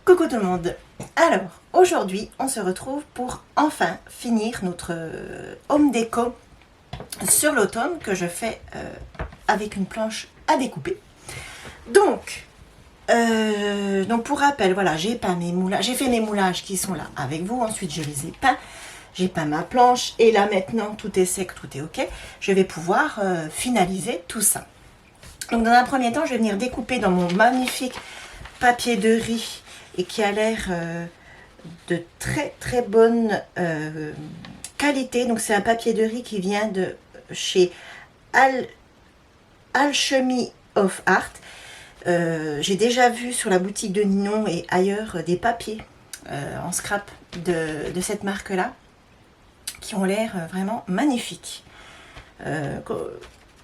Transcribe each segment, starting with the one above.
Coucou tout le monde. Alors, aujourd'hui, on se retrouve pour enfin finir notre home déco sur l'automne que je fais avec une planche à découper. Donc pour rappel, voilà, j'ai peint mes moulages, j'ai fait mes moulages qui sont là avec vous. Ensuite, je les ai peints. J'ai peint ma planche et là maintenant, tout est sec, tout est ok. Je vais pouvoir finaliser tout ça. Donc, dans un premier temps, je vais venir découper dans mon magnifique papier de riz et qui a l'air de très bonne qualité. Donc c'est un papier de riz qui vient de chez Alchemy of Art. J'ai déjà vu sur la boutique de Ninon et ailleurs des papiers en scrap de cette marque là qui ont l'air vraiment magnifiques.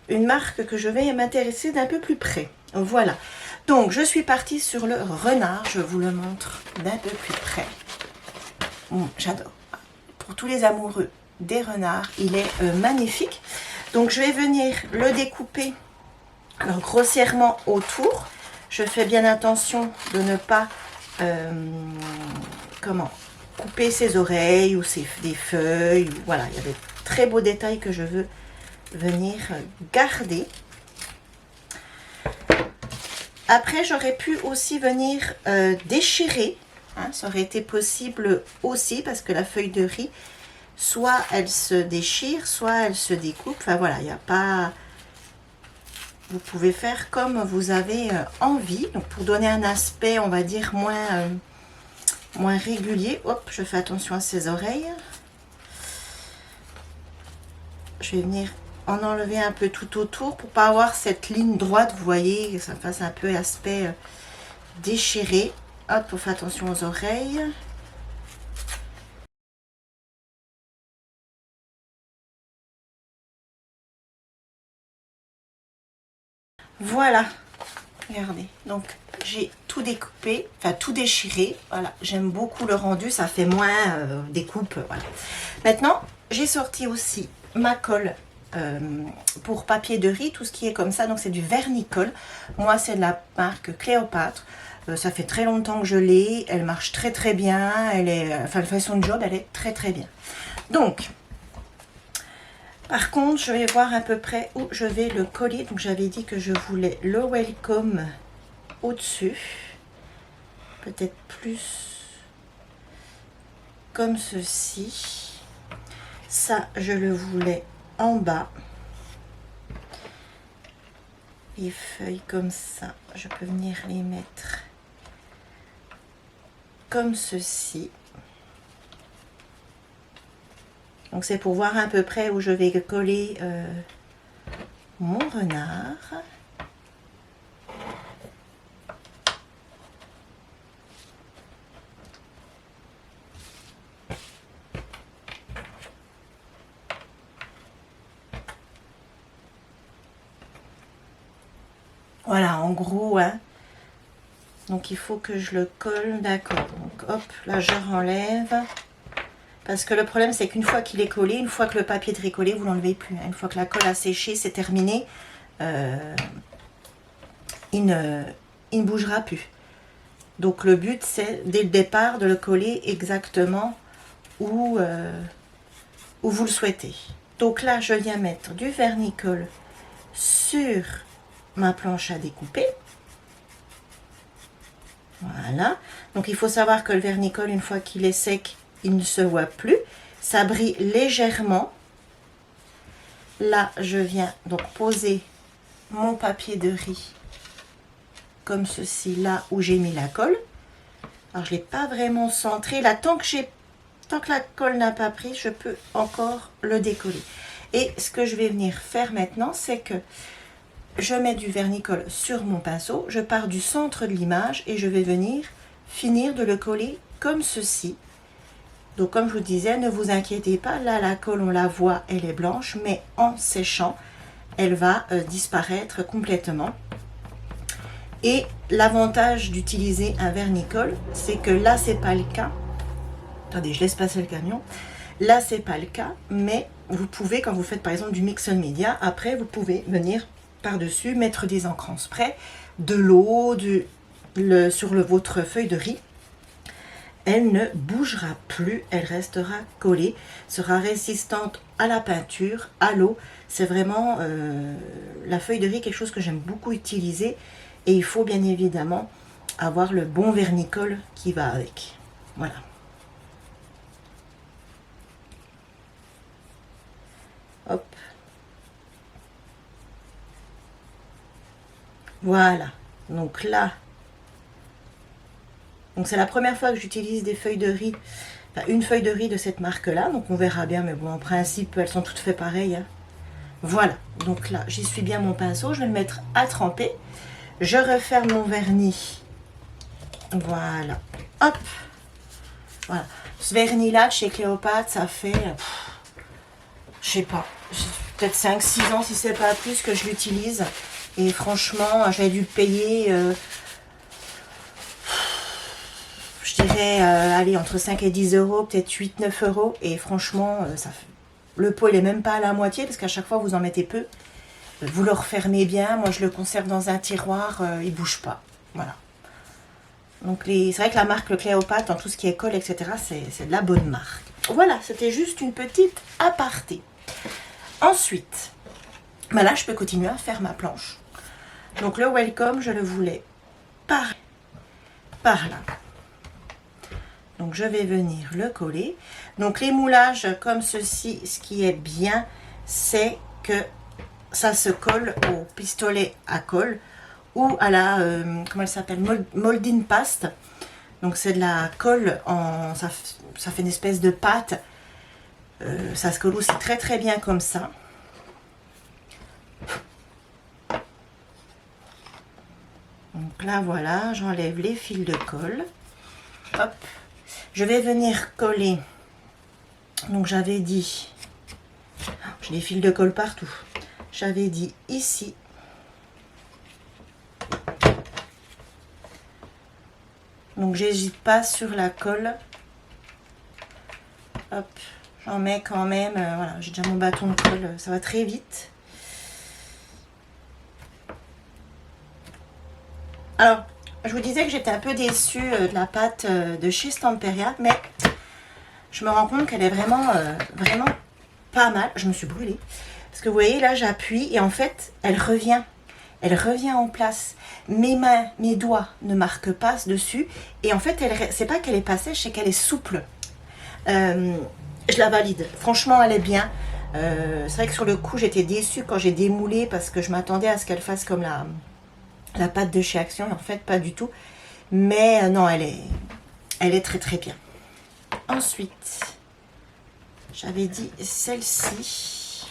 Une marque que je vais m'intéresser d'un peu plus près. Voilà. Donc, je suis partie sur le renard. Je vous le montre d'un peu plus près. J'adore. Pour tous les amoureux des renards, il est magnifique. Donc, je vais venir le découper alors, grossièrement autour. Je fais bien attention de ne pas couper ses oreilles ou des feuilles. Voilà, il y a des très beaux détails que je veux venir garder. Après, j'aurais pu aussi venir déchirer. Hein, ça aurait été possible aussi parce que la feuille de riz, soit elle se déchire, soit elle se découpe. Enfin voilà, il n'y a pas... Vous pouvez faire comme vous avez envie. Donc pour donner un aspect, on va dire, moins régulier. Hop, je fais attention à ses oreilles. Je vais venir en enlever un peu tout autour pour pas avoir cette ligne droite, vous voyez, que ça fasse un peu aspect déchiré. Hop, on fait attention aux oreilles. Voilà, regardez, donc j'ai tout découpé, enfin tout déchiré. Voilà, j'aime beaucoup le rendu, ça fait moins découpe. Voilà. Maintenant, j'ai sorti aussi ma colle pour papier de riz, tout ce qui est comme ça. Donc c'est du vernicole. Moi, c'est de la marque Cléopâtre. Ça fait très longtemps que je l'ai. Elle marche très bien. Elle est, enfin, elle fait son job, elle est très bien. Donc, par contre, je vais voir à peu près où je vais le coller. Donc, j'avais dit que je voulais le welcome au-dessus. Peut-être plus comme ceci. Ça, je le voulais en bas. Les feuilles comme ça, je peux venir les mettre comme ceci. Donc c'est pour voir à peu près où je vais coller mon renard. Voilà, en gros, hein. Donc il faut que je le colle, d'accord. Donc hop, là je renlève. Parce que le problème c'est qu'une fois qu'il est collé, une fois que le papier est collé, vous ne l'enlevez plus. Une fois que la colle a séché, c'est terminé. Il ne bougera plus. Donc le but c'est dès le départ de le coller exactement où vous le souhaitez. Donc là je viens mettre du vernicole sur ma planche à découper. Voilà. Donc il faut savoir que le vernicole, une fois qu'il est sec, il ne se voit plus. Ça brille légèrement. Là, je viens donc poser mon papier de riz comme ceci, là où j'ai mis la colle. Alors, je ne l'ai pas vraiment centré. Là, tant que la colle n'a pas pris, je peux encore le décoller. Et ce que je vais venir faire maintenant, c'est que je mets du vernicole sur mon pinceau. Je pars du centre de l'image et je vais venir finir de le coller comme ceci. Donc comme je vous disais, ne vous inquiétez pas, là la colle on la voit, elle est blanche, mais en séchant, elle va disparaître complètement. Et l'avantage d'utiliser un vernicole, c'est que là c'est pas le cas. Attendez, je laisse passer le camion. Là c'est pas le cas, mais vous pouvez, quand vous faites par exemple du mixed media, après vous pouvez venir par-dessus mettre des encres en spray, de l'eau, sur votre feuille de riz. elle ne bougera plus, elle restera collée, sera résistante à la peinture, à l'eau. C'est vraiment la feuille de riz, quelque chose que j'aime beaucoup utiliser. Et il faut bien évidemment avoir le bon vernicole qui va avec. Voilà. Hop. Voilà. Donc là, donc c'est la première fois que j'utilise des feuilles de riz, enfin une feuille de riz de cette marque-là. Donc on verra bien, mais bon, en principe, elles sont toutes faites pareilles, hein. Voilà. Donc là, j'y suis bien mon pinceau. Je vais le mettre à tremper. Je referme mon vernis. Voilà. Hop. Voilà. Ce vernis-là, de chez Cléopâtre, ça fait, je sais pas, peut-être 5-6 ans, si c'est pas plus, que je l'utilise. Et franchement, j'avais dû le payer, je dirais, allez, entre 5 et 10 euros, peut-être 8-9 euros. Et franchement, ça fait... le pot, il est même pas à la moitié, parce qu'à chaque fois, vous en mettez peu. Vous le refermez bien. Moi, je le conserve dans un tiroir, il bouge pas. Voilà. Donc, c'est vrai que la marque Cléopâtre, en tout ce qui est colle, etc., c'est de la bonne marque. Voilà, c'était juste une petite aparté. Ensuite, ben là, je peux continuer à faire ma planche. Donc, le welcome, je le voulais par là. Donc, je vais venir le coller. Donc, les moulages comme ceci, ce qui est bien, c'est que ça se colle au pistolet à colle ou à la, comment elle s'appelle, molding paste. Donc, c'est de la colle, ça fait une espèce de pâte. Ça se colle aussi très très bien comme ça. Donc là, voilà, j'enlève les fils de colle. Hop. Je vais venir coller. Donc, j'avais dit... J'ai des fils de colle partout. J'avais dit ici. Donc, j'hésite pas sur la colle. Hop. J'en mets quand même. Voilà, j'ai déjà mon bâton de colle. Ça va très vite. Alors, je vous disais que j'étais un peu déçue de la pâte de chez Stamperia, mais je me rends compte qu'elle est vraiment, vraiment pas mal. Je me suis brûlée. Parce que vous voyez, là, j'appuie et en fait, elle revient. Elle revient en place. Mes mains, mes doigts ne marquent pas dessus. Et en fait, c'est pas qu'elle est pas sèche, c'est qu'elle est souple. Je la valide. Franchement, elle est bien. C'est vrai que sur le coup, j'étais déçue quand j'ai démoulé parce que je m'attendais à ce qu'elle fasse comme la pâte de chez Action. Et en fait, pas du tout. Mais non, elle est très très bien. Ensuite, j'avais dit celle-ci.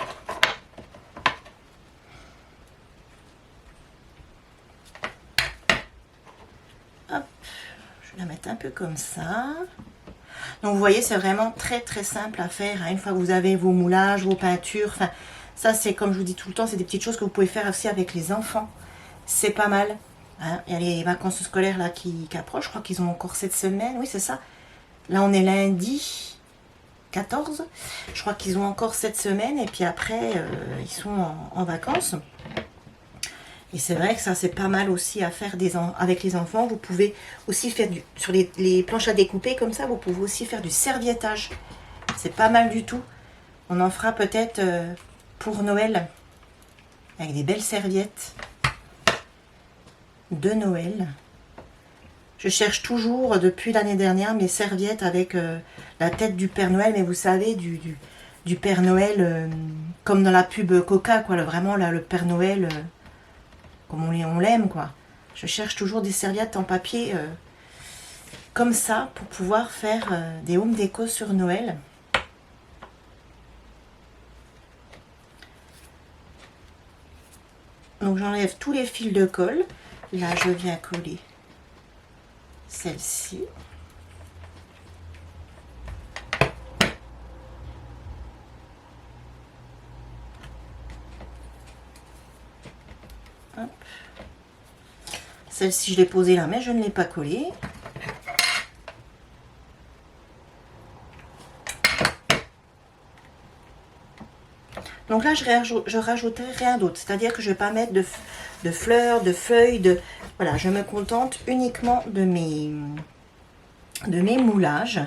Hop, je vais la mettre un peu comme ça. Donc vous voyez, c'est vraiment très très simple à faire, hein. Une fois que vous avez vos moulages, vos peintures, enfin ça c'est comme je vous dis tout le temps, c'est des petites choses que vous pouvez faire aussi avec les enfants. C'est pas mal, hein. Il y a les vacances scolaires là qui approchent, je crois qu'ils ont encore cette semaine, oui c'est ça. Là on est lundi 14, je crois qu'ils ont encore cette semaine et puis après ils sont en vacances. Et c'est vrai que ça c'est pas mal aussi à faire avec les enfants. Vous pouvez aussi faire sur les planches à découper comme ça, vous pouvez aussi faire du serviettage. C'est pas mal du tout. On en fera peut-être pour Noël avec des belles serviettes de Noël. Je cherche toujours depuis l'année dernière mes serviettes avec la tête du Père Noël, mais vous savez du Père Noël comme dans la pub Coca, quoi. Vraiment là, le Père Noël comme on l'aime, quoi. Je cherche toujours des serviettes en papier comme ça pour pouvoir faire des home déco sur Noël. Donc j'enlève tous les fils de colle. Là je viens coller celle-ci. Celle-ci, je l'ai posée là, mais je ne l'ai pas collée. Donc là, je rajouterai rien d'autre. C'est-à-dire que je ne vais pas mettre de fleurs, de feuilles, voilà, je me contente uniquement de de mes moulages.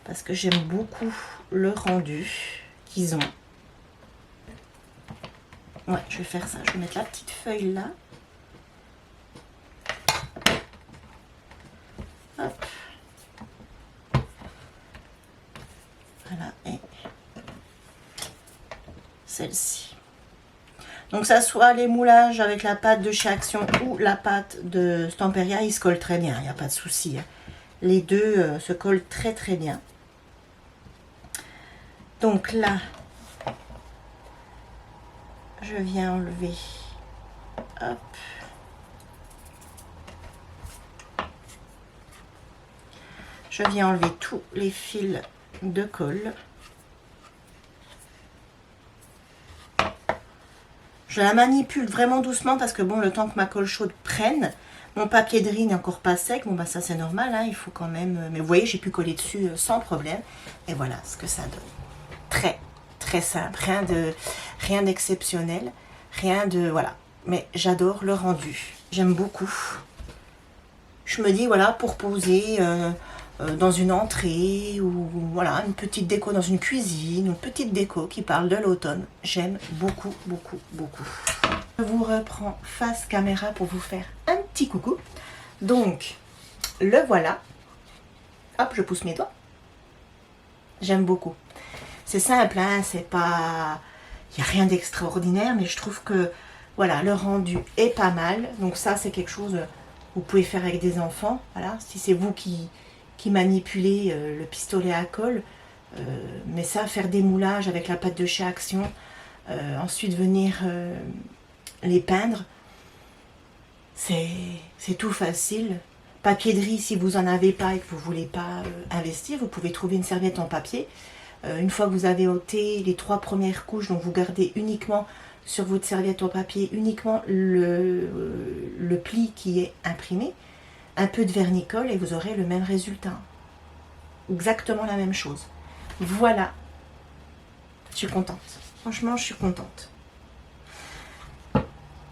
Parce que j'aime beaucoup le rendu qu'ils ont. Ouais, je vais faire ça. Je vais mettre la petite feuille là. Hop. Voilà, et celle-ci. Donc ça soit les moulages avec la pâte de chez Action ou la pâte de Stamperia, ils se collent très bien, il n'y a pas de souci. Les deux se collent très très bien. Donc là, je viens enlever, hop, je viens enlever tous les fils de colle. Je la manipule vraiment doucement parce que bon, le temps que ma colle chaude prenne, mon papier de riz n'est encore pas sec. Bon bah ça c'est normal, hein, il faut quand même, mais vous voyez j'ai pu coller dessus sans problème. Et voilà ce que ça donne. Très très simple, rien d'exceptionnel, rien de, voilà. Mais j'adore le rendu, j'aime beaucoup. Je me dis voilà, pour poser dans une entrée ou voilà, une petite déco dans une cuisine, une petite déco qui parle de l'automne, j'aime beaucoup beaucoup beaucoup. Je vous reprends face caméra pour vous faire un petit coucou. Donc le voilà, hop, je pousse mes doigts, j'aime beaucoup. C'est simple, hein, c'est pas, il n'y a rien d'extraordinaire, mais je trouve que voilà, le rendu est pas mal. Donc ça c'est quelque chose vous pouvez faire avec des enfants. Voilà, si c'est vous qui manipulez le pistolet à colle, mais ça, faire des moulages avec la pâte de chez Action, ensuite venir les peindre, c'est tout facile. Papier de riz, si vous en avez pas et que vous voulez pas investir, vous pouvez trouver une serviette en papier. Une fois que vous avez ôté les 3 premières couches, donc vous gardez uniquement sur votre serviette en papier, uniquement le pli qui est imprimé, un peu de vernicole et vous aurez le même résultat. Exactement la même chose. Voilà. Je suis contente. Franchement, je suis contente.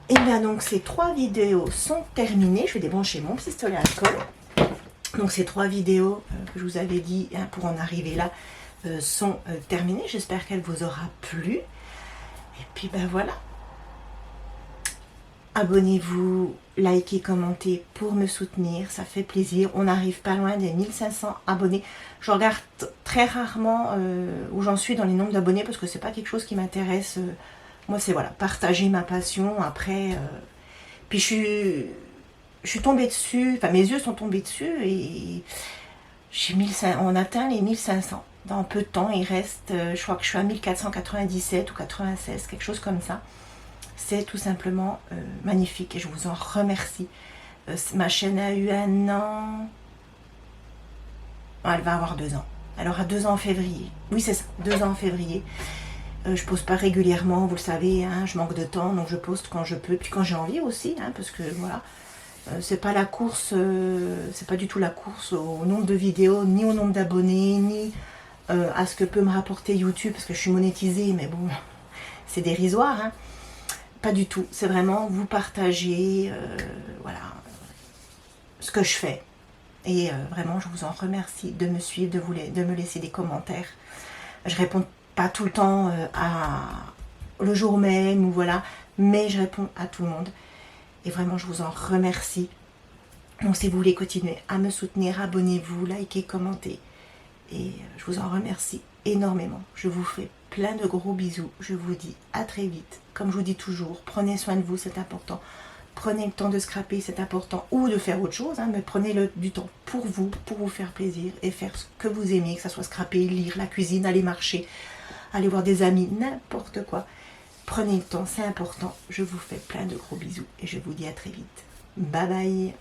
Et bien donc ces 3 vidéos sont terminées. Je vais débrancher mon pistolet à colle. Donc ces 3 vidéos que je vous avais dit hein, pour en arriver là sont terminées. J'espère qu'elle vous aura plu. Et puis ben voilà. Abonnez-vous, likez, commentez pour me soutenir, ça fait plaisir. On n'arrive pas loin des 1500 abonnés. Je regarde très rarement où j'en suis dans les nombres d'abonnés parce que c'est pas quelque chose qui m'intéresse. Moi c'est voilà, partager ma passion. Après, puis je suis tombée dessus, enfin mes yeux sont tombés dessus et on atteint les 1500. Dans peu de temps, il reste, je crois que je suis à 1497 ou 96, quelque chose comme ça. C'est tout simplement magnifique et je vous en remercie. Ma chaîne a eu 1 an. Elle va avoir 2 ans. Elle aura 2 ans en février. Oui, c'est ça, 2 ans en février. Je poste pas régulièrement, vous le savez, hein, je manque de temps, donc je poste quand je peux, puis quand j'ai envie aussi, hein, parce que voilà, c'est pas la course, c'est pas du tout la course au nombre de vidéos, ni au nombre d'abonnés, ni à ce que peut me rapporter YouTube, parce que je suis monétisée, mais bon, c'est dérisoire, hein. Pas du tout, c'est vraiment vous partager voilà, ce que je fais. Et vraiment, je vous en remercie de me suivre, de me laisser des commentaires. Je réponds pas tout le temps le jour même, ou voilà, mais je réponds à tout le monde. Et vraiment, je vous en remercie. Donc si vous voulez continuer à me soutenir, abonnez-vous, likez, commentez. Et je vous en remercie énormément. Je vous fais plein de gros bisous. Je vous dis à très vite. Comme je vous dis toujours, prenez soin de vous, c'est important. Prenez le temps de scraper, c'est important. Ou de faire autre chose, hein, mais prenez du temps pour vous faire plaisir et faire ce que vous aimez, que ça soit scraper, lire, la cuisine, aller marcher, aller voir des amis, n'importe quoi. Prenez le temps, c'est important. Je vous fais plein de gros bisous et je vous dis à très vite. Bye bye.